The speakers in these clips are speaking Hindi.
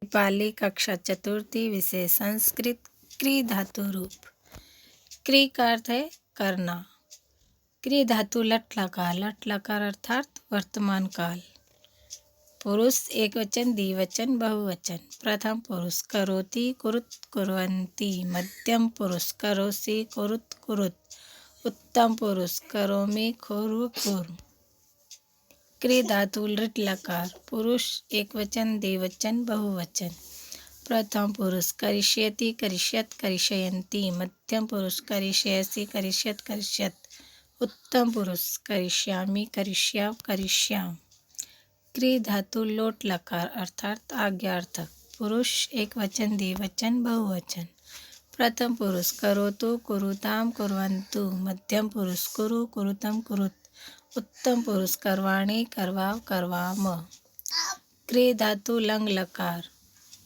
पाली कक्षा चतुर्थी विषय संस्कृत क्री धातु रूप। क्री का अर्थ है करना। क्री धातु लट लकार अर्थात वर्तमान काल। पुरुष एक वचन द्विवचन बहुवचन। प्रथम पुरुष करोति कुरुत कुर्वन्ति। मध्यम पुरुष करोसि कुरुत कुरुत। उत्तम पुरुष करोमि कुरु कुरु। क्री धातु लृट लकार। पुरुष एक वचन द्विवचन बहुवचन। प्रथम पुरुष करिष्यति करिष्यत करिष्यन्ति। मध्यम पुरुष करिष्यसि करिष्यत करिष्यत। उत्तम पुरुष करिष्यामि करिष्याव करिष्याम। क्री धातु लोट लकार अर्थात आज्ञार्थक। पुरुष एक वचन द्विवचन बहुवचन। प्रथम पुरुष करोतु कुरुताम कुर्वन्तु। मध्यम पुरुष कुरु कुरुतम कुरुत। उत्तम पुरुष करवाणि करवाव करवाम। क्री धातु लंग लकार।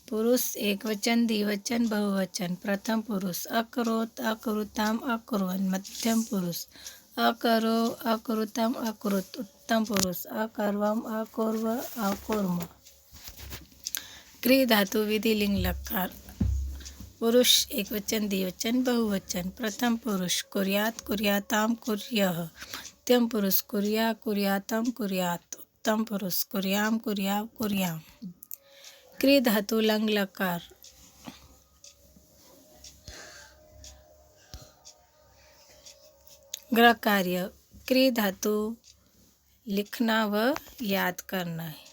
पुरुष एक वचन द्विवचन बहुवचन। प्रथम पुरुष अकरोत अकुरुताम अकुर्वन्। मध्यम पुरुष अकरो अकुरुतम अकुरुत। उत्तम पुरुष अकर्वम अकुर्व अकुर्म। क्री धातु विधिलिंग लकार। पुरुष एक वचन द्विवचन बहुवचन। प्रथम पुरुष कुर्यात कुर्याताम कुर्यः। मध्यम पुरुष कुर्या कुर्यातम कुर्यात। उत्तम पुरुष कुर्याम कुर्याव कुर्याम। क्री धातु लंग लकार। गृह कार्य। क्री धातु लिखना व याद करना है।